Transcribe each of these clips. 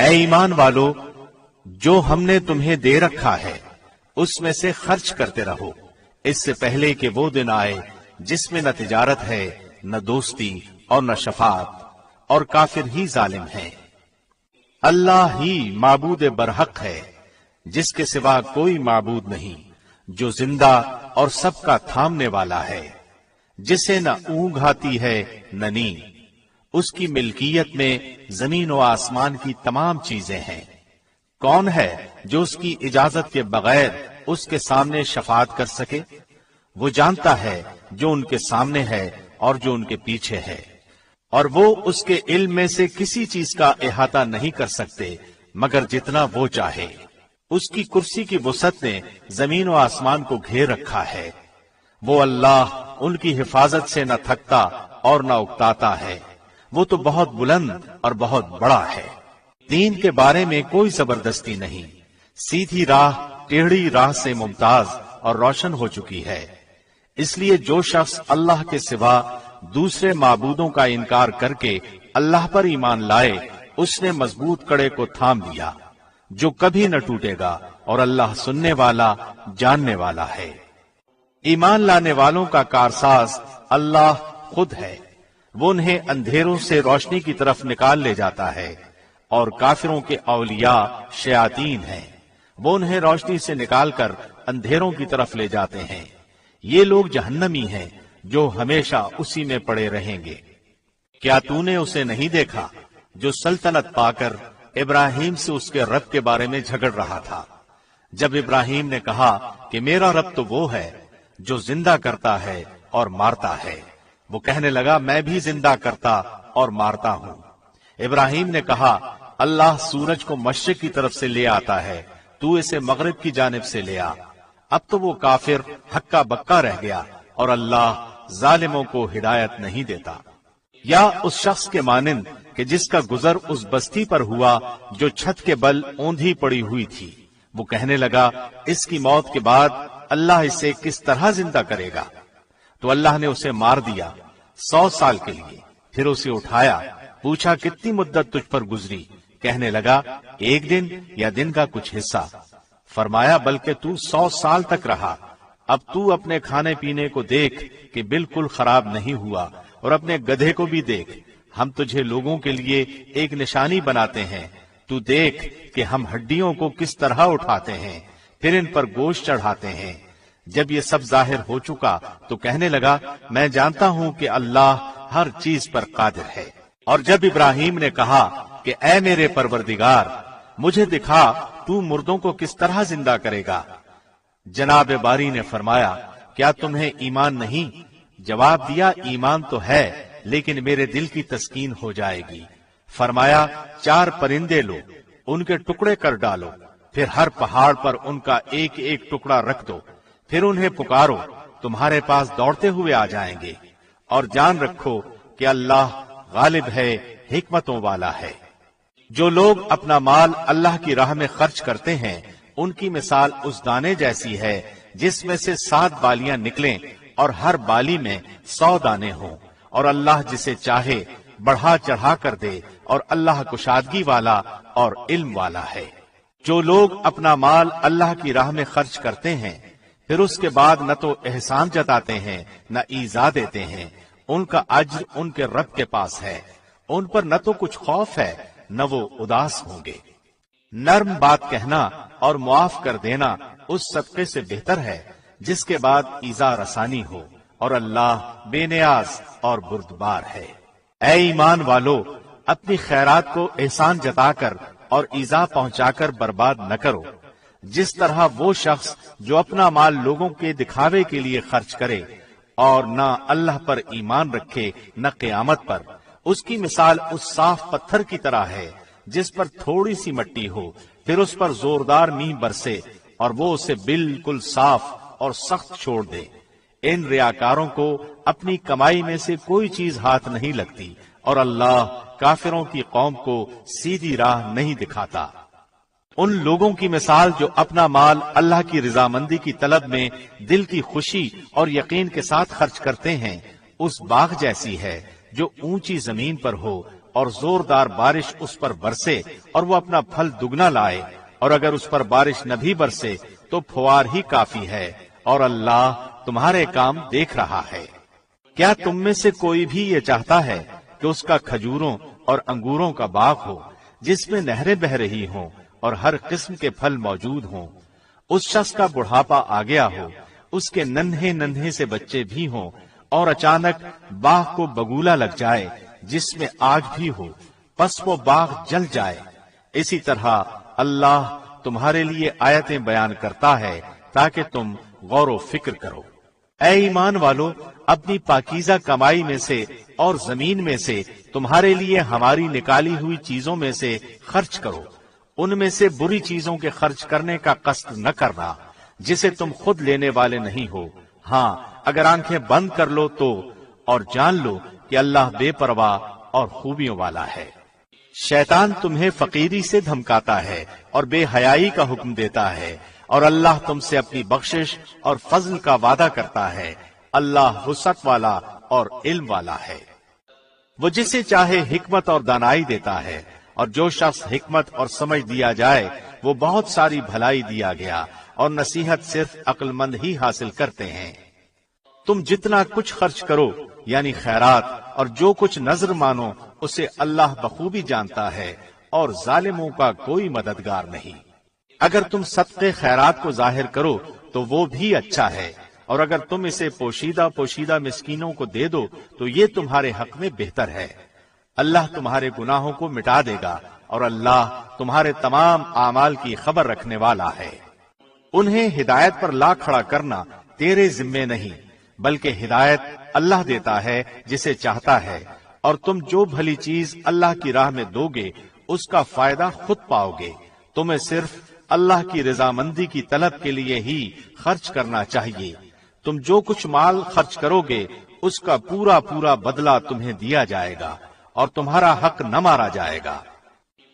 اے ایمان والو، جو ہم نے تمہیں دے رکھا ہے اس میں سے خرچ کرتے رہو، اس سے پہلے کہ وہ دن آئے جس میں نہ تجارت ہے، نہ دوستی اور نہ شفاعت، اور کافر ہی ظالم ہیں۔ اللہ ہی معبود برحق ہے، جس کے سوا کوئی معبود نہیں، جو زندہ اور سب کا تھامنے والا ہے، جسے نہ اونگ آتی ہے نہ نیند۔ اس کی ملکیت میں زمین و آسمان کی تمام چیزیں ہیں۔ کون ہے جو اس کی اجازت کے بغیر اس کے سامنے شفاعت کر سکے؟ وہ جانتا ہے جو ان کے سامنے ہے اور جو ان کے پیچھے ہے، اور وہ اس کے علم میں سے کسی چیز کا احاطہ نہیں کر سکتے مگر جتنا وہ چاہے۔ اس کی کرسی کی وسعت نے زمین و آسمان کو گھیر رکھا ہے۔ وہ اللہ ان کی حفاظت سے نہ تھکتا اور نہ اکتاتا ہے۔ وہ تو بہت بلند اور بہت بڑا ہے۔ دین کے بارے میں کوئی زبردستی نہیں، سیدھی راہ ٹیڑھی راہ سے ممتاز اور روشن ہو چکی ہے۔ اس لیے جو شخص اللہ کے سوا دوسرے معبودوں کا انکار کر کے اللہ پر ایمان لائے، اس نے مضبوط کڑے کو تھام لیا جو کبھی نہ ٹوٹے گا، اور اللہ سننے والا جاننے والا ہے۔ ایمان لانے والوں کا کارساز اللہ خود ہے۔ وہ انہیں اندھیروں سے روشنی کی طرف نکال لے جاتا ہے، اور کافروں کے اولیاء شیاطین ہیں۔ وہ انہیں روشنی سے نکال کر اندھیروں کی طرف لے جاتے ہیں۔ یہ لوگ جہنمی ہیں جو ہمیشہ اسی میں پڑے رہیں گے۔ کیا تو نے اسے نہیں دیکھا جو سلطنت پا کر ابراہیم سے اس کے رب کے بارے میں جھگڑ رہا تھا؟ جب ابراہیم نے کہا کہ میرا رب تو وہ ہے جو زندہ کرتا ہے اور مارتا ہے، وہ کہنے لگا میں بھی زندہ کرتا اور مارتا ہوں۔ ابراہیم نے کہا اللہ سورج کو مشرق کی طرف سے لے آتا ہے، تو اسے مغرب کی جانب سے لے آ۔ اب تو وہ کافر ہکا بکا رہ گیا، اور اللہ ظالموں کو ہدایت نہیں دیتا۔ یا اس شخص کے مانند کہ جس کا گزر اس بستی پر ہوا جو چھت کے بل اوندھی پڑی ہوئی تھی، وہ کہنے لگا اس کی موت کے بعد اللہ اسے کس طرح زندہ کرے گا؟ تو اللہ نے اسے مار دیا 100 سال کے لیے، پھر اسے اٹھایا، پوچھا کتنی مدت تجھ پر گزری؟ کہنے لگا 1 دن یا دن کا کچھ حصہ۔ فرمایا بلکہ تو 100 سال تک رہا۔ اب تو اپنے کھانے پینے کو دیکھ کہ بالکل خراب نہیں ہوا، اور اپنے گدھے کو بھی دیکھ، ہم تجھے لوگوں کے لیے ایک نشانی بناتے ہیں۔ تو دیکھ کہ ہم ہڈیوں کو کس طرح اٹھاتے ہیں، پھر ان پر گوشت چڑھاتے ہیں۔ جب یہ سب ظاہر ہو چکا تو کہنے لگا میں جانتا ہوں کہ اللہ ہر چیز پر قادر ہے۔ اور جب ابراہیم نے کہا کہ اے میرے پروردگار، مجھے دکھا تو مردوں کو کس طرح زندہ کرے گا، جناب باری نے فرمایا کیا تمہیں ایمان نہیں؟ جواب دیا ایمان تو ہے، لیکن میرے دل کی تسکین ہو جائے گی۔ فرمایا 4 پرندے لو، ان کے ٹکڑے کر ڈالو، پھر ہر پہاڑ پر ان کا ایک ایک ٹکڑا رکھ دو، پھر انہیں پکارو، تمہارے پاس دوڑتے ہوئے آ جائیں گے، اور جان رکھو کہ اللہ غالب ہے، حکمتوں والا ہے۔ جو لوگ اپنا مال اللہ کی راہ میں خرچ کرتے ہیں، ان کی مثال اس دانے جیسی ہے جس میں سے 7 بالیاں نکلیں اور ہر بالی میں 100 دانے ہوں، اور اللہ جسے چاہے بڑھا چڑھا کر دے، اور اللہ کشادگی والا اور علم والا ہے۔ جو لوگ اپنا مال اللہ کی راہ میں خرچ کرتے ہیں، پھر اس کے بعد نہ تو احسان جتاتے ہیں نہ ایذا دیتے ہیں، ان کا اجر ان کے رب کے پاس ہے، ان پر نہ تو کچھ خوف ہے نہ وہ اداس ہوں گے۔ نرم بات کہنا اور معاف کر دینا اس صدقے سے بہتر ہے جس کے بعد ایذا رسانی ہو، اور اللہ بے نیاز اور بردبار ہے۔ اے ایمان والو، اپنی خیرات کو احسان جتا کر اور ایذا پہنچا کر برباد نہ کرو، جس طرح وہ شخص جو اپنا مال لوگوں کے دکھاوے کے لیے خرچ کرے اور نہ اللہ پر ایمان رکھے نہ قیامت پر، اس کی مثال اس صاف پتھر کی طرح ہے جس پر تھوڑی سی مٹی ہو، پھر اس پر زوردار میںہ برسے اور وہ اسے بالکل صاف اور سخت چھوڑ دے۔ ان ریاکاروں کو اپنی کمائی میں سے کوئی چیز ہاتھ نہیں لگتی، اور اللہ کافروں کی قوم کو سیدھی راہ نہیں دکھاتا۔ ان لوگوں کی مثال جو اپنا مال اللہ کی رضامندی کی طلب میں دل کی خوشی اور یقین کے ساتھ خرچ کرتے ہیں، اس باغ جیسی ہے جو اونچی زمین پر ہو، اور زوردار بارش اس پر برسے اور وہ اپنا پھل دگنا لائے، اور اگر اس پر بارش نہ بھی برسے تو پھوار ہی کافی ہے، اور اللہ تمہارے کام دیکھ رہا ہے۔ کیا تم میں سے کوئی بھی یہ چاہتا ہے کہ اس کا کھجوروں اور انگوروں کا باغ ہو جس میں نہریں بہ رہی ہوں اور ہر قسم کے پھل موجود ہوں؟ اس شخص کا بڑھاپا آ گیا ہو، اس کے ننھے ننھے سے بچے بھی ہوں، اور اچانک باغ کو بگولا لگ جائے جس میں آگ بھی ہو، پس وہ باغ جل جائے۔ اسی طرح اللہ تمہارے لیے آیتیں بیان کرتا ہے تاکہ تم غور و فکر کرو۔ اے ایمان والو، اپنی پاکیزہ کمائی میں سے اور زمین میں سے تمہارے لیے ہماری نکالی ہوئی چیزوں میں سے خرچ کرو، ان میں سے بری چیزوں کے خرچ کرنے کا قصد نہ کرنا جسے تم خود لینے والے نہیں ہو۔ ہاں، اگر آنکھیں بند کر لو تو، اور جان لو کہ اللہ بے پرواہ اور خوبیوں والا ہے۔ شیطان تمہیں فقیری سے دھمکاتا ہے اور بے حیائی کا حکم دیتا ہے، اور اللہ تم سے اپنی بخشش اور فضل کا وعدہ کرتا ہے۔ اللہ وسعت والا اور علم والا ہے۔ وہ جسے چاہے حکمت اور دانائی دیتا ہے، اور جو شخص حکمت اور سمجھ دیا جائے وہ بہت ساری بھلائی دیا گیا، اور نصیحت صرف عقل مند ہی حاصل کرتے ہیں۔ تم جتنا کچھ خرچ کرو یعنی خیرات اور جو کچھ نظر مانو اسے اللہ بخوبی جانتا ہے، اور ظالموں کا کوئی مددگار نہیں۔ اگر تم صدقے خیرات کو ظاہر کرو تو وہ بھی اچھا ہے، اور اگر تم اسے پوشیدہ پوشیدہ مسکینوں کو دے دو تو یہ تمہارے حق میں بہتر ہے۔ اللہ تمہارے گناہوں کو مٹا دے گا، اور اللہ تمہارے تمام اعمال کی خبر رکھنے والا ہے۔ انہیں ہدایت پر لا کھڑا کرنا تیرے ذمے نہیں، بلکہ ہدایت اللہ دیتا ہے جسے چاہتا ہے، اور تم جو بھلی چیز اللہ کی راہ میں دو گے اس کا فائدہ خود پاؤ گے۔ تمہیں صرف اللہ کی رضامندی کی طلب کے لیے ہی خرچ کرنا چاہیے۔ تم جو کچھ مال خرچ کرو گے اس کا پورا پورا بدلہ تمہیں دیا جائے گا، اور تمہارا حق نہ مارا جائے گا۔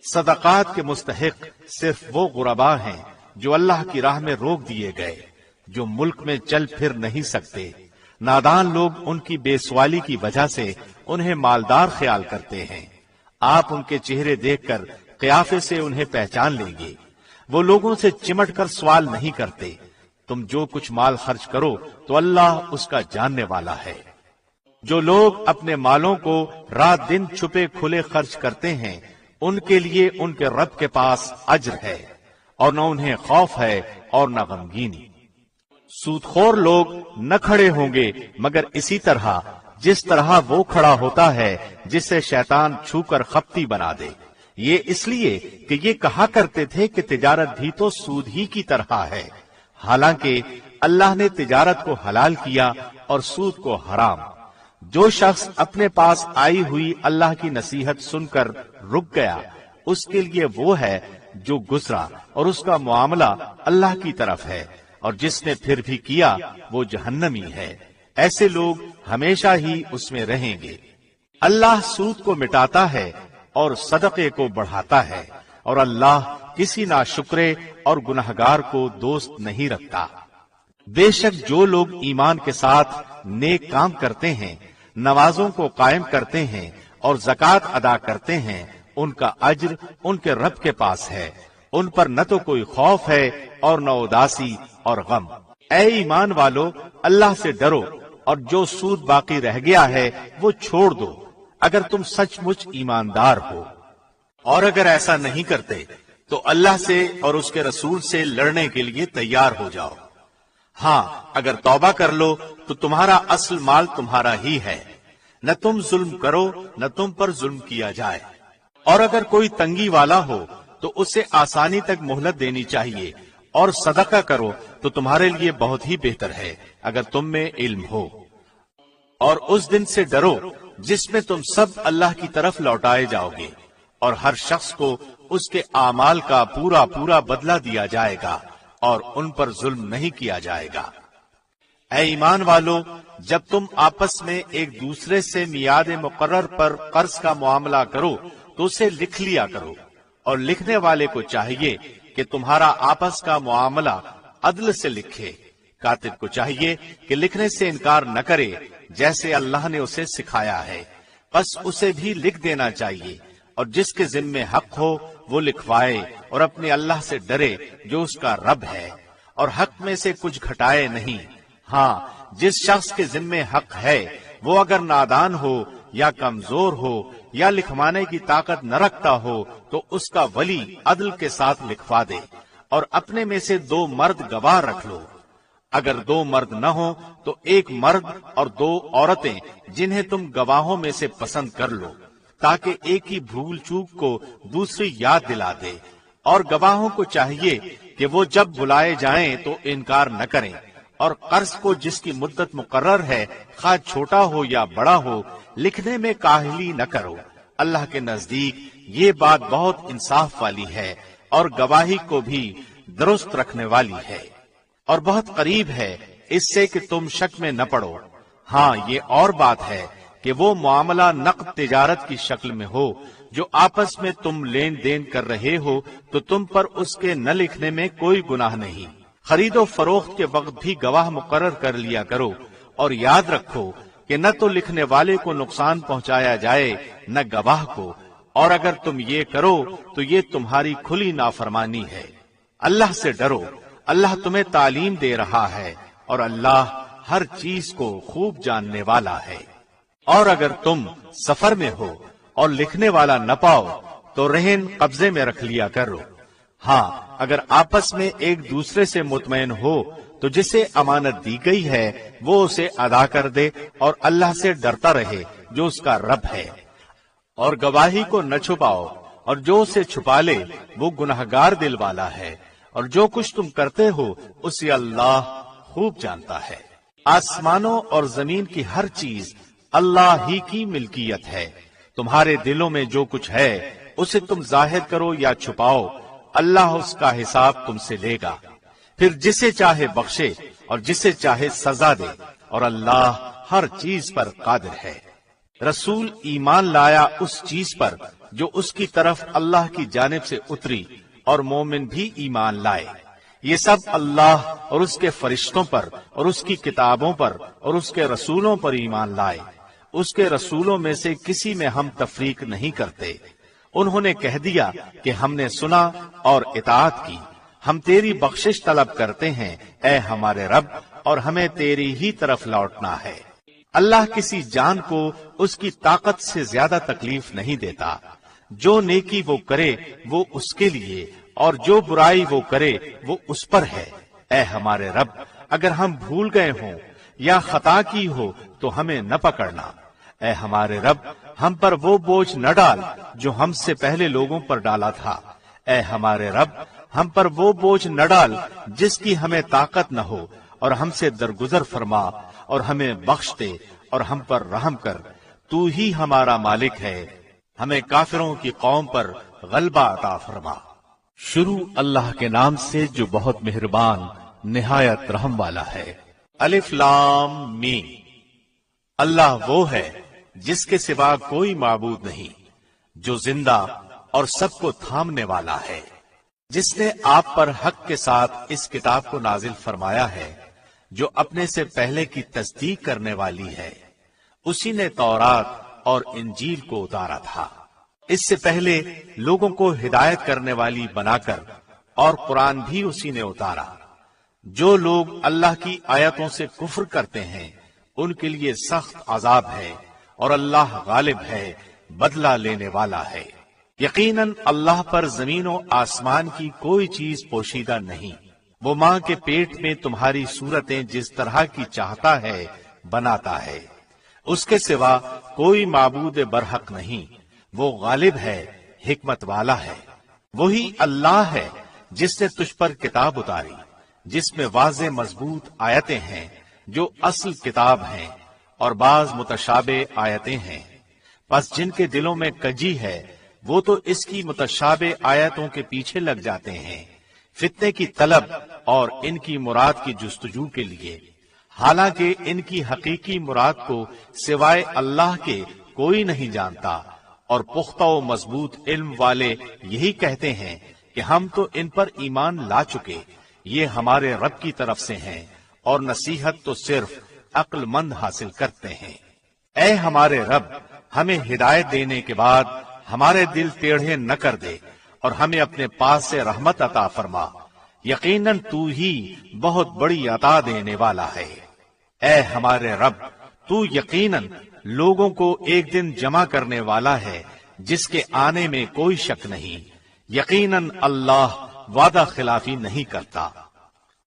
صدقات کے مستحق صرف وہ غرباء ہیں جو اللہ کی راہ میں روک دیے گئے، جو ملک میں چل پھر نہیں سکتے۔ نادان لوگ ان کی بے سوالی کی وجہ سے انہیں مالدار خیال کرتے ہیں۔ آپ ان کے چہرے دیکھ کر قیافے سے انہیں پہچان لیں گے۔ وہ لوگوں سے چمٹ کر سوال نہیں کرتے۔ تم جو کچھ مال خرچ کرو تو اللہ اس کا جاننے والا ہے۔ جو لوگ اپنے مالوں کو رات دن چھپے کھلے خرچ کرتے ہیں ان کے لیے ان کے رب کے پاس اجر ہے، اور نہ انہیں خوف ہے اور نہ غمگینی۔ سودخور لوگ نہ کھڑے ہوں گے مگر اسی طرح جس طرح وہ کھڑا ہوتا ہے جسے شیطان چھو کر خپتی بنا دے۔ یہ اس لیے کہ یہ کہا کرتے تھے کہ تجارت بھی تو سود ہی کی طرح ہے، حالانکہ اللہ نے تجارت کو حلال کیا اور سود کو حرام۔ جو شخص اپنے پاس آئی ہوئی اللہ کی نصیحت سن کر رک گیا اس کے لیے وہ ہے جو گزرا، اور اس کا معاملہ اللہ کی طرف ہے، اور جس نے پھر بھی کیا وہ جہنمی ہے۔ ایسے لوگ ہمیشہ ہی اس میں رہیں گے۔ اللہ سود کو مٹاتا ہے اور صدقے کو بڑھاتا ہے، اور اللہ کسی ناشکرے اور گنہگار کو دوست نہیں رکھتا۔ بے شک جو لوگ ایمان کے ساتھ نیک کام کرتے ہیں، نمازوں کو قائم کرتے ہیں اور زکوٰۃ ادا کرتے ہیں، ان کا اجر ان کے رب کے پاس ہے۔ ان پر نہ تو کوئی خوف ہے اور نہ اداسی اور غم۔ اے ایمان والو، اللہ سے ڈرو، اور جو سود باقی رہ گیا ہے وہ چھوڑ دو اگر تم سچ مچ ایماندار ہو، اور اگر ایسا نہیں کرتے تو اللہ سے اور اس کے رسول سے لڑنے کے لیے تیار ہو جاؤ۔ ہاں، اگر توبہ کر لو تو تمہارا اصل مال تمہارا ہی ہے، نہ تم ظلم کرو نہ تم پر ظلم کیا جائے۔ اور اگر کوئی تنگی والا ہو تو اسے آسانی تک مہلت دینی چاہیے، اور صدقہ کرو تو تمہارے لیے بہت ہی بہتر ہے اگر تم میں علم ہو۔ اور اس دن سے ڈرو جس میں تم سب اللہ کی طرف لوٹائے جاؤ گے، اور ہر شخص کو اس کے اعمال کا پورا پورا بدلہ دیا جائے گا، اور ان پر ظلم نہیں کیا جائے گا۔ اے ایمان والو، جب تم آپس میں ایک دوسرے سے میعاد مقرر پر قرض کا معاملہ کرو تو اسے لکھ لیا کرو، اور لکھنے والے کو چاہیے کہ تمہارا آپس کا معاملہ عدل سے لکھے۔ کاتب کو چاہیے کہ لکھنے سے انکار نہ کرے جیسے اللہ نے اسے سکھایا ہے۔ بس اسے بھی لکھ دینا چاہیے، اور جس کے ذمے حق ہو وہ لکھوائے اور اپنے اللہ سے ڈرے جو اس کا رب ہے، اور حق میں سے کچھ گھٹائے نہیں۔ ہاں، جس شخص کے ذمے حق ہے وہ اگر نادان ہو یا کمزور ہو یا لکھوانے کی طاقت نہ رکھتا ہو تو اس کا ولی عدل کے ساتھ لکھوا دے، اور اپنے میں سے 2 مرد گواہ رکھ لو۔ اگر 2 مرد نہ ہو تو 1 مرد اور 2 عورتیں جنہیں تم گواہوں میں سے پسند کر لو، تاکہ ایک ہی بھول چوک کو دوسری یاد دلا دے۔ اور گواہوں کو چاہیے کہ وہ جب بلائے جائیں تو انکار نہ کریں، اور قرض کو جس کی مدت مقرر ہے خواہ چھوٹا ہو یا بڑا ہو لکھنے میں کاہلی نہ کرو۔ اللہ کے نزدیک یہ بات بہت انصاف والی ہے اور گواہی کو بھی درست رکھنے والی ہے، اور بہت قریب ہے اس سے کہ تم شک میں نہ پڑو۔ ہاں، یہ اور بات ہے کہ وہ معاملہ نقد تجارت کی شکل میں ہو جو آپس میں تم لین دین کر رہے ہو تو تم پر اس کے نہ لکھنے میں کوئی گناہ نہیں۔ خرید و فروخت کے وقت بھی گواہ مقرر کر لیا کرو، اور یاد رکھو کہ نہ تو لکھنے والے کو نقصان پہنچایا جائے نہ گواہ کو، اور اگر تم یہ کرو تو یہ تمہاری کھلی نافرمانی ہے۔ اللہ سے ڈرو، اللہ تمہیں تعلیم دے رہا ہے، اور اللہ ہر چیز کو خوب جاننے والا ہے۔ اور اگر تم سفر میں ہو اور لکھنے والا نہ پاؤ تو رہن قبضے میں رکھ لیا کرو۔ ہاں، اگر آپس میں ایک دوسرے سے مطمئن ہو تو جسے امانت دی گئی ہے وہ اسے ادا کر دے، اور اللہ سے ڈرتا رہے جو اس کا رب ہے۔ اور گواہی کو نہ چھپاؤ، اور جو اسے چھپا لے وہ گنہگار دل والا ہے، اور جو کچھ تم کرتے ہو اسے اللہ خوب جانتا ہے۔ آسمانوں اور زمین کی ہر چیز اللہ ہی کی ملکیت ہے۔ تمہارے دلوں میں جو کچھ ہے اسے تم ظاہر کرو یا چھپاؤ، اللہ اس کا حساب تم سے لے گا۔ پھر جسے چاہے بخشے اور جسے چاہے سزا دے، اور اللہ ہر چیز پر قادر ہے۔ رسول ایمان لایا اس چیز پر جو اس کی طرف اللہ کی جانب سے اتری، اور مومن بھی ایمان لائے۔ یہ سب اللہ اور اس کے فرشتوں پر اور اس کی کتابوں پر اور اس کے رسولوں پر ایمان لائے۔ اس کے رسولوں میں سے کسی میں ہم تفریق نہیں کرتے۔ انہوں نے کہہ دیا کہ ہم نے سنا اور اطاعت کی، ہم تیری بخشش طلب کرتے ہیں اے ہمارے رب، اور ہمیں تیری ہی طرف لوٹنا ہے۔ اللہ کسی جان کو اس کی طاقت سے زیادہ تکلیف نہیں دیتا۔ جو نیکی وہ کرے وہ اس کے لیے، اور جو برائی وہ کرے وہ اس پر ہے۔ اے ہمارے رب، اگر ہم بھول گئے ہوں یا خطا کی ہو تو ہمیں نہ پکڑنا۔ اے ہمارے رب، ہم پر وہ بوجھ نہ ڈال جو ہم سے پہلے لوگوں پر ڈالا تھا۔ اے ہمارے رب، ہم پر وہ بوجھ نہ ڈال جس کی ہمیں طاقت نہ ہو، اور ہم سے درگزر فرما اور ہمیں بخش دے اور ہم پر رحم کر۔ تو ہی ہمارا مالک ہے، ہمیں کافروں کی قوم پر غلبہ عطا فرما۔ شروع اللہ کے نام سے جو بہت مہربان نہایت رحم والا ہے۔ الف لام میم۔ اللہ وہ ہے جس کے سوا کوئی معبود نہیں، جو زندہ اور سب کو تھامنے والا ہے، جس نے آپ پر حق کے ساتھ اس کتاب کو نازل فرمایا ہے جو اپنے سے پہلے کی تصدیق کرنے والی ہے۔ اسی نے تورات اور انجیل کو اتارا تھا، اس سے پہلے لوگوں کو ہدایت کرنے والی بنا کر، اور قرآن بھی اسی نے اتارا۔ جو لوگ اللہ کی آیتوں سے کفر کرتے ہیں ان کے لیے سخت عذاب ہے، اور اللہ غالب ہے، بدلہ لینے والا ہے۔ یقیناً اللہ پر زمین و آسمان کی کوئی چیز پوشیدہ نہیں۔ وہ ماں کے پیٹ میں تمہاری صورتیں جس طرح کی چاہتا ہے بناتا ہے۔ اس کے سوا کوئی معبود برحق نہیں۔ وہ غالب ہے، حکمت والا ہے۔ وہی اللہ ہے جس نے تجھ پر کتاب اتاری، جس میں واضح مضبوط آیتیں ہیں جو اصل کتاب ہیں، اور بعض متشابہ آیتیں ہیں۔ پس جن کے دلوں میں کجی ہے وہ تو اس کی متشابہ آیتوں کے پیچھے لگ جاتے ہیں، فتنے کی طلب اور ان کی مراد کی جستجو کے لیے، حالانکہ ان کی حقیقی مراد کو سوائے اللہ کے کوئی نہیں جانتا۔ اور پختہ و مضبوط علم والے یہی کہتے ہیں کہ ہم تو ان پر ایمان لا چکے، یہ ہمارے رب کی طرف سے ہیں، اور نصیحت تو صرف عقل مند حاصل کرتے ہیں۔ اے ہمارے رب، ہمیں ہدایت دینے کے بعد ہمارے دل ٹیڑھے نہ کر دے اور ہمیں اپنے پاس سے رحمت عطا فرما، یقیناً تو ہی بہت بڑی عطا دینے والا ہے۔ اے ہمارے رب، تو یقیناً لوگوں کو ایک دن جمع کرنے والا ہے جس کے آنے میں کوئی شک نہیں، یقیناً اللہ وعدہ خلافی نہیں کرتا۔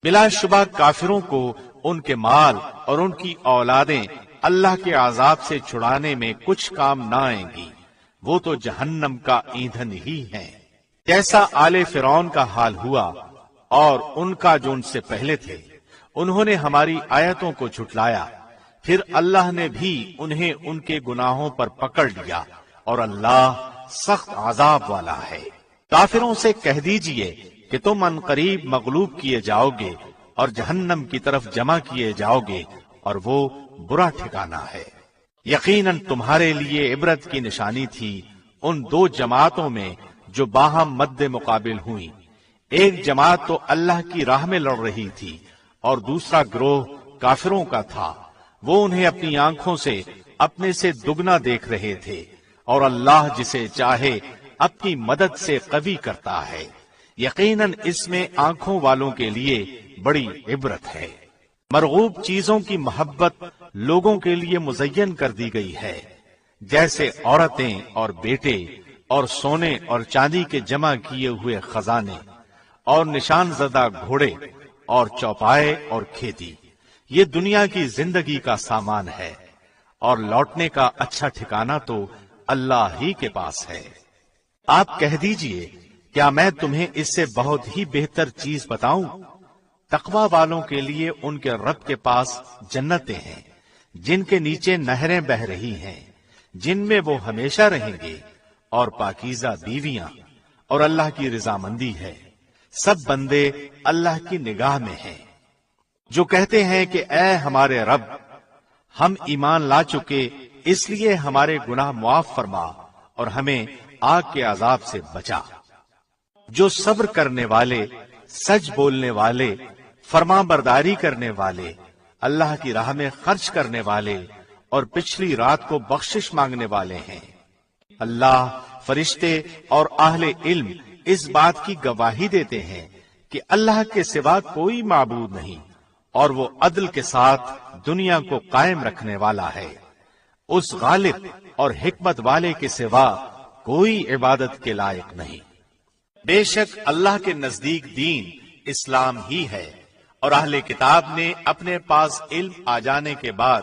بلا شبہ کافروں کو ان کے مال اور ان کی اولادیں اللہ کے عذاب سے چھڑانے میں کچھ کام نہ آئیں گی، وہ تو جہنم کا ایندھن ہی ہیں۔ جیسا آل فرعون کا حال ہوا اور ان کا جو ان سے پہلے تھے، انہوں نے ہماری آیتوں کو جھٹلایا، پھر اللہ نے بھی انہیں ان کے گناہوں پر پکڑ لیا، اور اللہ سخت عذاب والا ہے۔ کافروں سے کہہ دیجئے کہ تم عنقریب مغلوب کیے جاؤ گے اور جہنم کی طرف جمع کیے جاؤ گے، اور وہ برا ٹھکانہ ہے۔ یقیناً تمہارے لیے عبرت کی نشانی تھی ان دو جماعتوں میں جو باہم مد مقابل ہوئیں۔ ایک جماعت تو اللہ کی راہ میں لڑ رہی تھی اور دوسرا گروہ کافروں کا تھا، وہ انہیں اپنی آنکھوں سے اپنے سے دگنا دیکھ رہے تھے، اور اللہ جسے چاہے اپنی مدد سے قوی کرتا ہے۔ یقیناً اس میں آنکھوں والوں کے لیے بڑی عبرت ہے۔ مرغوب چیزوں کی محبت لوگوں کے لیے مزین کر دی گئی ہے، جیسے عورتیں اور بیٹے اور سونے اور چاندی کے جمع کیے ہوئے خزانے اور نشان زدہ گھوڑے اور چوپائے اور کھیتی۔ یہ دنیا کی زندگی کا سامان ہے، اور لوٹنے کا اچھا ٹھکانہ تو اللہ ہی کے پاس ہے۔ آپ کہہ دیجئے، کیا میں تمہیں اس سے بہت ہی بہتر چیز بتاؤں؟ تقوی والوں کے لیے ان کے رب کے پاس جنتیں ہیں جن کے نیچے نہریں بہ رہی ہیں، جن میں وہ ہمیشہ رہیں گے، اور پاکیزہ بیویاں، اور اللہ کی رضامندی ہے۔ سب بندے اللہ کی نگاہ میں ہیں۔ جو کہتے ہیں کہ اے ہمارے رب، ہم ایمان لا چکے، اس لیے ہمارے گناہ معاف فرما اور ہمیں آگ کے عذاب سے بچا۔ جو صبر کرنے والے، سچ بولنے والے، فرما برداری کرنے والے، اللہ کی راہ میں خرچ کرنے والے اور پچھلی رات کو بخشش مانگنے والے ہیں۔ اللہ، فرشتے اور اہل علم اس بات کی گواہی دیتے ہیں کہ اللہ کے سوا کوئی معبود نہیں، اور وہ عدل کے ساتھ دنیا کو قائم رکھنے والا ہے۔ اس غالب اور حکمت والے کے سوا کوئی عبادت کے لائق نہیں۔ بے شک اللہ کے نزدیک دین اسلام ہی ہے، اور اہل کتاب نے اپنے پاس علم آ جانے کے بعد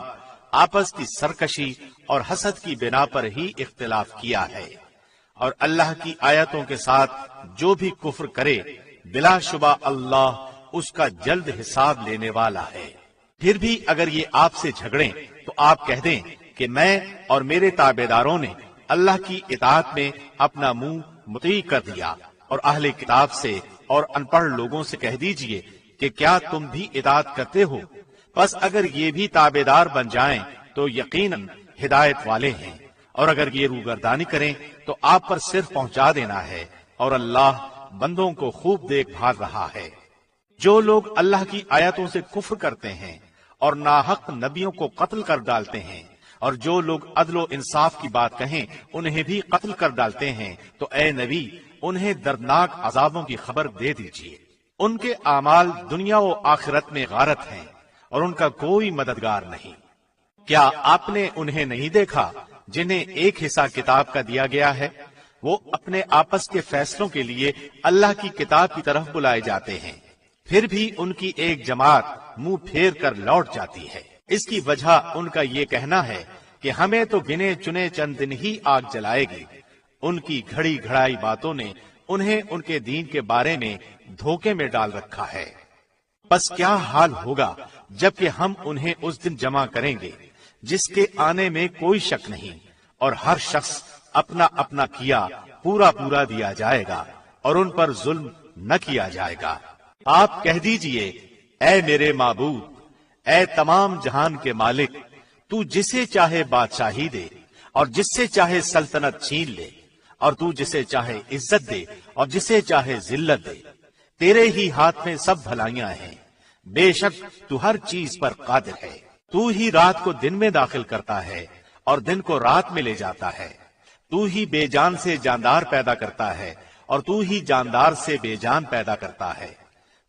آپس کی سرکشی اور حسد کی بنا پر ہی اختلاف کیا ہے، اور اللہ کی آیتوں کے ساتھ جو بھی کفر کرے، بلا شبہ اللہ اس کا جلد حساب لینے والا ہے۔ پھر بھی اگر یہ آپ سے جھگڑیں تو آپ کہہ دیں کہ میں اور میرے تابعداروں نے اللہ کی اطاعت میں اپنا منہ مطیع کر دیا، اور اہل کتاب سے اور ان پڑھ لوگوں سے کہہ دیجئے کہ کیا تم بھی اطاعت کرتے ہو؟ بس اگر یہ بھی تابعدار بن جائیں تو یقیناً ہدایت والے ہیں، اور اگر یہ روگردانی کریں تو آپ پر صرف پہنچا دینا ہے، اور اللہ بندوں کو خوب دیکھ بھال رہا ہے۔ جو لوگ اللہ کی آیتوں سے کفر کرتے ہیں اور ناحق نبیوں کو قتل کر ڈالتے ہیں، اور جو لوگ عدل و انصاف کی بات کہیں انہیں بھی قتل کر ڈالتے ہیں، تو اے نبی انہیں دردناک عذابوں کی خبر دے دیجیے۔ ان کے اعمال دنیا و آخرت میں غارت ہیں، اور ان کا کوئی مددگار نہیں۔ کیا آپ نے انہیں نہیں دیکھا جنہیں ایک حصہ کتاب کا دیا گیا ہے؟ وہ اپنے آپس کے فیصلوں کے لیے اللہ کی کتاب کی طرف بلائے جاتے ہیں، پھر بھی ان کی ایک جماعت منہ پھیر کر لوٹ جاتی ہے۔ اس کی وجہ ان کا یہ کہنا ہے کہ ہمیں تو گنے چنے چند دن ہی آگ جلائے گی۔ ان کی گھڑی گھڑائی باتوں نے انہیں ان کے دین کے بارے میں دھوکے میں ڈال رکھا ہے۔ پس کیا حال ہوگا جبکہ ہم انہیں اس دن جمع کریں گے جس کے آنے میں کوئی شک نہیں، اور ہر شخص اپنا اپنا کیا پورا پورا دیا جائے گا، اور ان پر ظلم نہ کیا جائے گا۔ آپ کہہ دیجئے، اے میرے معبود، اے تمام جہان کے مالک، تو جسے چاہے بادشاہی دے اور جس سے چاہے سلطنت چھین لے، اور تو جسے چاہے عزت دے اور جسے چاہے ذلت دے، تیرے ہی ہاتھ میں سب بھلائیاں ہیں، بے شک تو ہر چیز پر قادر ہے۔ تو ہی رات کو دن میں داخل کرتا ہے اور دن کو رات میں لے جاتا ہے۔ تو ہی بے جان سے جاندار پیدا کرتا ہے اور تو ہی جاندار سے بے جان پیدا کرتا ہے۔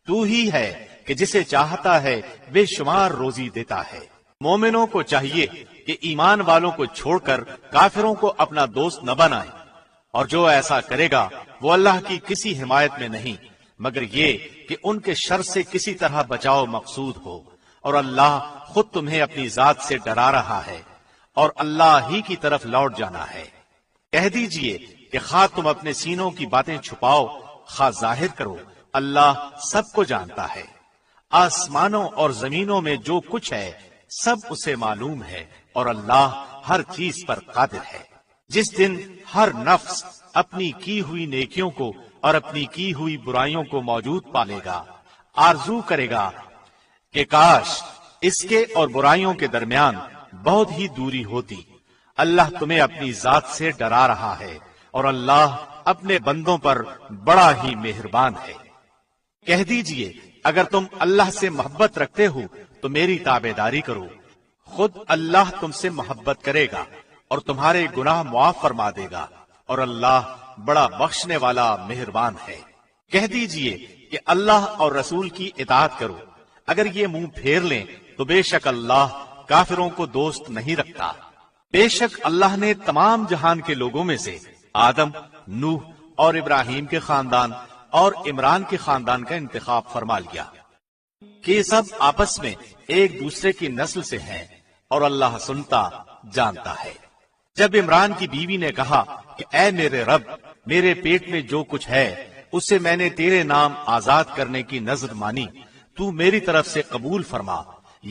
تو ہی ہے کہ جسے چاہتا ہے بے شمار روزی دیتا ہے۔ مومنوں کو چاہیے کہ ایمان والوں کو چھوڑ کر کافروں کو اپنا دوست نہ بنائیں، اور جو ایسا کرے گا وہ اللہ کی کسی حمایت میں نہیں مگر یہ کہ ان کے شر سے کسی طرح بچاؤ مقصود ہو، اور اللہ خود تمہیں اپنی ذات سے ڈرا رہا ہے اور اللہ ہی کی طرف لوٹ جانا ہے۔ کہہ دیجئے کہ خواہ تم اپنے سینوں کی باتیں چھپاؤ خواہ ظاہر کرو، اللہ سب کو جانتا ہے۔ آسمانوں اور زمینوں میں جو کچھ ہے سب اسے معلوم ہے، اور اللہ ہر چیز پر قادر ہے۔ جس دن ہر نفس اپنی کی ہوئی نیکیوں کو اور اپنی کی ہوئی برائیوں کو موجود پالے گا، آرزو کرے گا کہ کاش اس کے اور برائیوں کے درمیان بہت ہی دوری ہوتی۔ اللہ تمہیں اپنی ذات سے ڈرا رہا ہے اور اللہ اپنے بندوں پر بڑا ہی مہربان ہے۔ کہہ دیجئے اگر تم اللہ سے محبت رکھتے ہو تو میری تابعداری کرو، خود اللہ تم سے محبت کرے گا اور تمہارے گناہ معاف فرما دے گا، اور اللہ بڑا بخشنے والا مہربان ہے۔ کہہ دیجئے کہ اللہ اور رسول کی اطاعت کرو، اگر یہ منہ پھیر لیں تو بے شک اللہ کافروں کو دوست نہیں رکھتا۔ بے شک اللہ نے تمام جہان کے لوگوں میں سے آدم، نوح اور ابراہیم کے خاندان اور عمران کے خاندان کا انتخاب فرما لیا کہ یہ سب آپس میں ایک دوسرے کی نسل سے ہیں، اور اللہ سنتا جانتا ہے۔ جب عمران کی بیوی نے کہا کہ اے میرے رب، میرے پیٹ میں جو کچھ ہے اسے میں نے تیرے نام آزاد کرنے کی نذر مانی، تو میری طرف سے قبول فرما،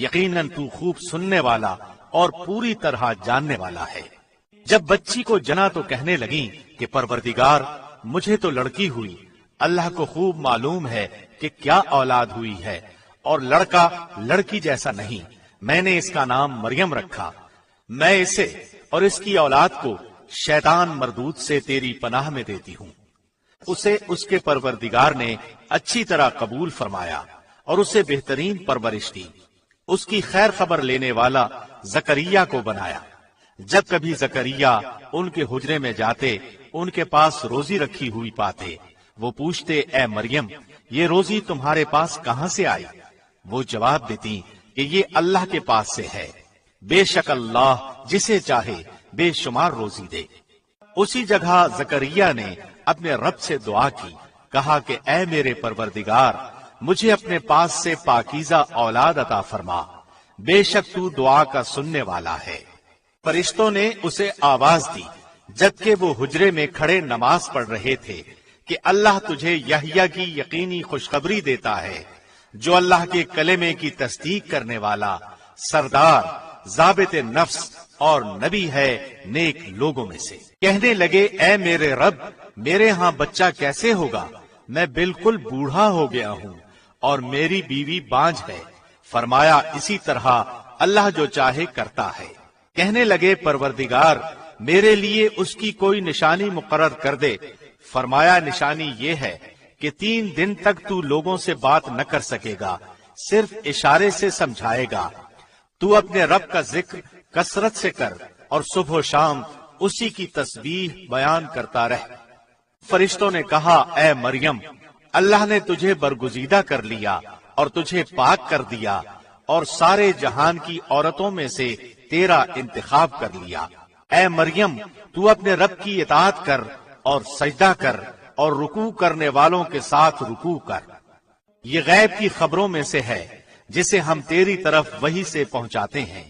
یقیناً تو خوب سننے والا اور پوری طرح جاننے والا ہے۔ جب بچی کو جنا تو کہنے لگیں کہ پروردگار مجھے تو لڑکی ہوئی، اللہ کو خوب معلوم ہے کہ کیا اولاد ہوئی ہے، اور لڑکا لڑکی جیسا نہیں، میں نے اس کا نام مریم رکھا۔ میں اسے اور اس کی اولاد کو شیطان مردود سے تیری پناہ میں دیتی ہوں۔ اسے اس کے پروردگار نے اچھی طرح قبول فرمایا اور اسے بہترین پرورش دی۔ اس کی خیر خبر لینے والا زکریا کو بنایا۔ جب کبھی زکریا ان کے حجرے میں جاتے ان کے پاس روزی رکھی ہوئی پاتے، وہ پوچھتے اے مریم یہ روزی تمہارے پاس کہاں سے آئی؟ وہ جواب دیتی کہ یہ اللہ کے پاس سے ہے، بے شک اللہ جسے چاہے بے شمار روزی دے۔ اسی جگہ زکریا نے اپنے رب سے دعا کی، کہا کہ اے میرے پروردگار مجھے اپنے پاس سے پاکیزہ اولاد عطا فرما، بے شک تو دعا کا سننے والا ہے۔ فرشتوں نے اسے آواز دی جبکہ وہ حجرے میں کھڑے نماز پڑھ رہے تھے کہ اللہ تجھے یحییٰ کی یقینی خوشخبری دیتا ہے، جو اللہ کے کلمے کی تصدیق کرنے والا، سردار، ضابط نفس اور نبی ہے نیک لوگوں میں سے۔ کہنے لگے اے میرے رب میرے ہاں بچہ کیسے ہوگا؟ میں بالکل بوڑھا ہو گیا ہوں اور میری بیوی بانجھ ہے۔ فرمایا اسی طرح اللہ جو چاہے کرتا ہے۔ کہنے لگے پروردگار میرے لیے اس کی کوئی نشانی مقرر کر دے۔ فرمایا نشانی یہ ہے کہ 3 دن تک تو لوگوں سے بات نہ کر سکے گا، صرف اشارے سے سمجھائے گا۔ تو اپنے رب کا ذکر کثرت سے کر اور صبح و شام اسی کی تسبیح بیان کرتا رہ۔ فرشتوں نے کہا اے مریم اللہ نے تجھے برگزیدہ کر لیا اور تجھے پاک کر دیا اور سارے جہان کی عورتوں میں سے تیرا انتخاب کر لیا۔ اے مریم تو اپنے رب کی اطاعت کر اور سجدہ کر اور رکوع کرنے والوں کے ساتھ رکوع کر۔ یہ غیب کی خبروں میں سے ہے جسے ہم تیری طرف وحی سے پہنچاتے ہیں۔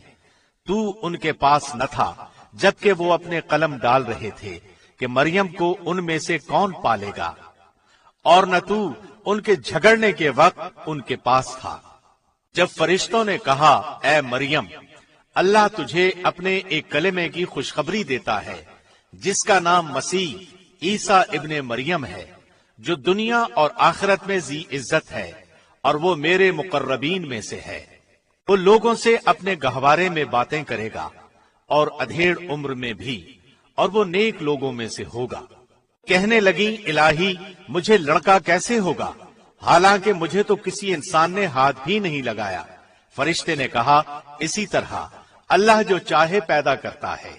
تو ان کے پاس نہ تھا جبکہ وہ اپنے قلم ڈال رہے تھے کہ مریم کو ان میں سے کون پالے گا، اور نہ تو ان کے جھگڑنے کے وقت ان کے پاس تھا۔ جب فرشتوں نے کہا اے مریم اللہ تجھے اپنے ایک کلمے کی خوشخبری دیتا ہے جس کا نام مسیح عیسیٰ ابن مریم ہے، جو دنیا اور آخرت میں ذی عزت ہے، اور وہ میرے مقربین میں سے ہے۔ وہ لوگوں سے اپنے گہوارے میں باتیں کرے گا اور ادھیڑ عمر میں بھی، اور وہ نیک لوگوں میں سے ہوگا۔ کہنے لگیں الہی مجھے لڑکا کیسے ہوگا، حالانکہ مجھے تو کسی انسان نے ہاتھ بھی نہیں لگایا۔ فرشتے نے کہا اسی طرح اللہ جو چاہے پیدا کرتا ہے،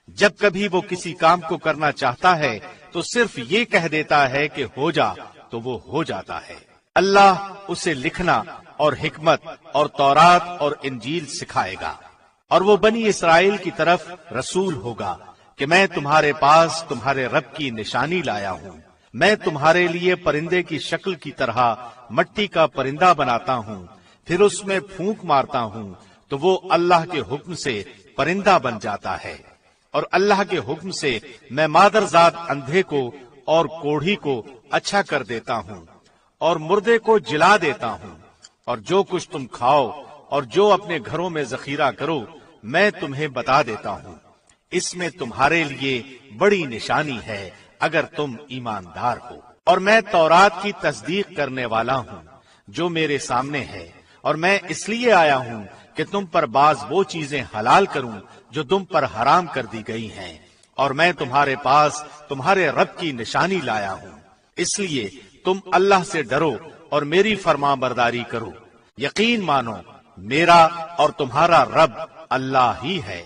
جب کبھی وہ کسی کام کو کرنا چاہتا ہے تو صرف یہ کہہ دیتا ہے کہ ہو جا، تو وہ ہو جاتا ہے۔ اللہ اسے لکھنا اور حکمت اور تورات اور انجیل سکھائے گا، اور وہ بنی اسرائیل کی طرف رسول ہوگا کہ میں تمہارے پاس تمہارے رب کی نشانی لایا ہوں۔ میں تمہارے لیے پرندے کی شکل کی طرح مٹی کا پرندہ بناتا ہوں، پھر اس میں پھونک مارتا ہوں تو وہ اللہ کے حکم سے پرندہ بن جاتا ہے، اور اللہ کے حکم سے میں مادرزاد اندھے کو اور کوڑھی کو اچھا کر دیتا ہوں، اور مردے کو جلا دیتا ہوں، اور جو کچھ تم کھاؤ اور جو اپنے گھروں میں ذخیرہ کرو میں تمہیں بتا دیتا ہوں۔ اس میں تمہارے لیے بڑی نشانی ہے اگر تم ایماندار ہو۔ اور میں تورات کی تصدیق کرنے والا ہوں جو میرے سامنے ہے، اور میں اس لیے آیا ہوں کہ تم پر بعض وہ چیزیں حلال کروں جو تم پر حرام کر دی گئی ہیں، اور میں تمہارے پاس تمہارے رب کی نشانی لایا ہوں، اس لیے تم اللہ سے ڈرو اور میری فرمان برداری کرو۔ یقین مانو میرا اور تمہارا رب اللہ ہی ہے،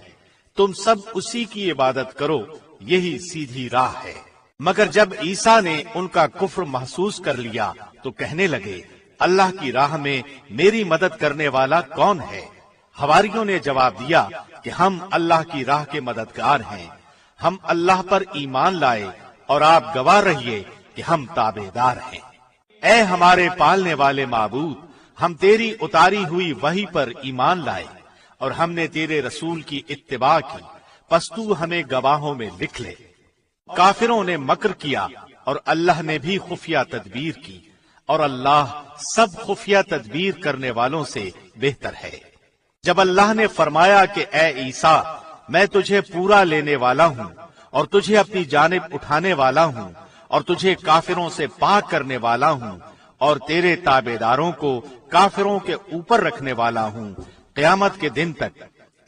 تم سب اسی کی عبادت کرو، یہی سیدھی راہ ہے۔ مگر جب عیسیٰ نے ان کا کفر محسوس کر لیا تو کہنے لگے، اللہ کی راہ میں میری مدد کرنے والا کون ہے؟ حواریوں نے جواب دیا کہ ہم اللہ کی راہ کے مددگار ہیں، ہم اللہ پر ایمان لائے اور آپ گواہ رہیے کہ ہم تابعدار ہیں۔ اے ہمارے پالنے والے معبود، ہم تیری اتاری ہوئی وحی پر ایمان لائے اور ہم نے تیرے رسول کی اتباع کی، پس تو ہمیں گواہوں میں لکھ لے۔ کافروں نے مکر کیا اور اللہ نے بھی خفیہ تدبیر کی، اور اللہ سب خفیہ تدبیر کرنے والوں سے بہتر ہے۔ جب اللہ نے فرمایا کہ اے عیسیٰ میں تجھے پورا لینے والا ہوں اور تجھے اپنی جانب اٹھانے والا ہوں اور تجھے کافروں سے پاک کرنے والا ہوں اور تیرے تابعداروں کو کافروں کے اوپر رکھنے والا ہوں قیامت کے دن تک،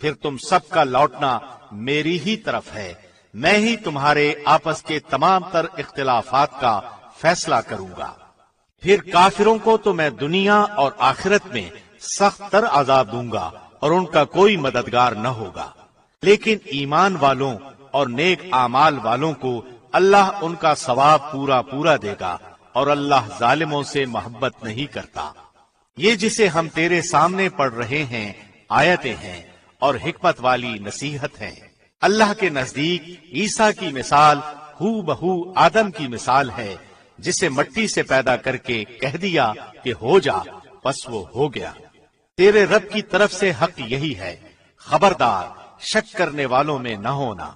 پھر تم سب کا لوٹنا میری ہی طرف ہے، میں ہی تمہارے آپس کے تمام تر اختلافات کا فیصلہ کروں گا۔ پھر کافروں کو تو میں دنیا اور آخرت میں سخت تر عذاب دوں گا اور ان کا کوئی مددگار نہ ہوگا، لیکن ایمان والوں اور نیک اعمال والوں کو اللہ ان کا ثواب پورا پورا دے گا، اور اللہ ظالموں سے محبت نہیں کرتا۔ یہ جسے ہم تیرے سامنے پڑھ رہے ہیں آیتیں ہیں اور حکمت والی نصیحت ہیں۔ اللہ کے نزدیک عیسیٰ کی مثال ہو بہو آدم کی مثال ہے، جسے مٹی سے پیدا کر کے کہہ دیا کہ ہو جا، پس وہ ہو گیا۔ تیرے رب کی طرف سے حق یہی ہے، خبردار شک کرنے والوں میں نہ ہونا۔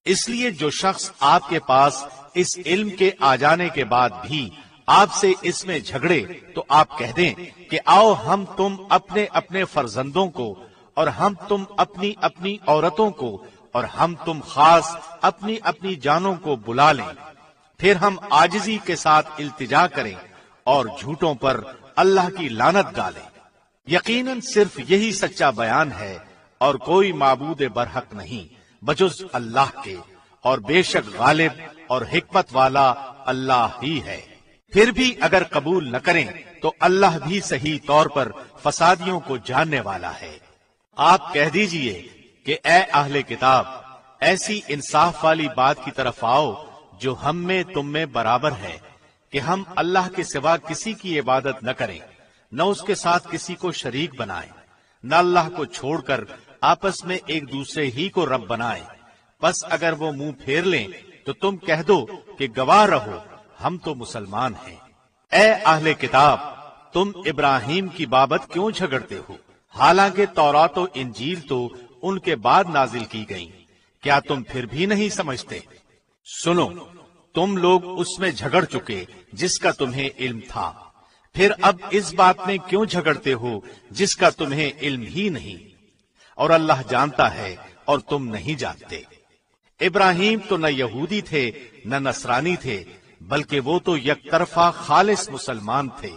اس لیے جو شخص آپ کے پاس اس علم کے آ جانے کے بعد بھی آپ سے اس میں جھگڑے تو آپ کہہ دیں کہ آؤ ہم تم اپنے اپنے فرزندوں کو اور ہم تم اپنی اپنی عورتوں کو اور ہم تم خاص اپنی اپنی جانوں کو بلا لیں، پھر ہم عاجزی کے ساتھ التجا کریں اور جھوٹوں پر اللہ کی لعنت ڈالیں۔ یقیناً صرف یہی سچا بیان ہے اور کوئی معبود برحق نہیں بجز اللہ کے، اور بے شک غالب اور حکمت والا اللہ ہی ہے۔ پھر بھی اگر قبول نہ کریں تو اللہ بھی صحیح طور پر فسادیوں کو جاننے والا ہے۔ آپ کہہ دیجئے کہ اے اہل کتاب، ایسی انصاف والی بات کی طرف آؤ جو ہم میں تم میں برابر ہے، کہ ہم اللہ کے سوا کسی کی عبادت نہ کریں، نہ اس کے ساتھ کسی کو شریک بنائیں، نہ اللہ کو چھوڑ کر آپس میں ایک دوسرے ہی کو رب بنائیں۔ بس اگر وہ منہ پھیر لیں تو تم کہہ دو کہ گواہ رہو ہم تو مسلمان ہیں۔ اے اہل کتاب، تم ابراہیم کی بابت کیوں جھگڑتے ہو؟ حالانکہ تورات و انجیل تو ان کے بعد نازل کی گئیں، کیا تم پھر بھی نہیں سمجھتے؟ سنو، تم لوگ اس میں جھگڑ چکے جس کا تمہیں علم تھا، پھر اب اس بات میں کیوں جھگڑتے ہو جس کا تمہیں علم ہی نہیں؟ اور اللہ جانتا ہے اور تم نہیں جانتے۔ ابراہیم تو نہ یہودی تھے نہ نصرانی تھے، بلکہ وہ تو یک طرفہ خالص مسلمان تھے،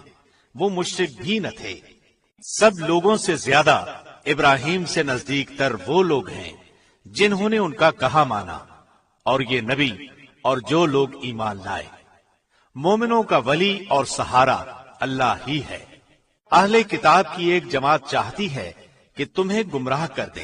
وہ مشرک بھی نہ تھے۔ سب لوگوں سے زیادہ ابراہیم سے نزدیک تر وہ لوگ ہیں جنہوں نے ان کا کہا مانا، اور یہ نبی اور جو لوگ ایمان لائے۔ مومنوں کا ولی اور سہارا اللہ ہی ہے۔ اہل کتاب کی ایک جماعت چاہتی ہے کہ تمہیں گمراہ کر دے،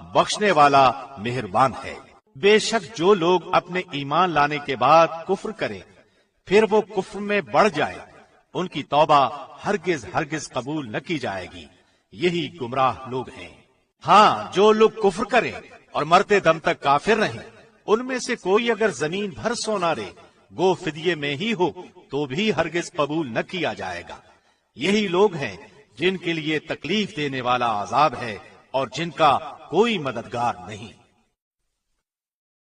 بخشنے والا مہربان ہے۔ بے شک جو لوگ اپنے ایمان لانے کے بعد کفر کریں پھر وہ کفر میں بڑھ جائے، ان کی توبہ ہرگز ہرگز قبول نہ کی جائے گی، یہی گمراہ لوگ ہیں۔ ہاں، جو لوگ کفر کریں اور مرتے دم تک کافر رہیں، ان میں سے کوئی اگر زمین بھر سونا دے گو فدیے میں ہی ہو تو بھی ہرگز قبول نہ کیا جائے گا۔ یہی لوگ ہیں جن کے لیے تکلیف دینے والا عذاب ہے اور جن کا کوئی مددگار نہیں۔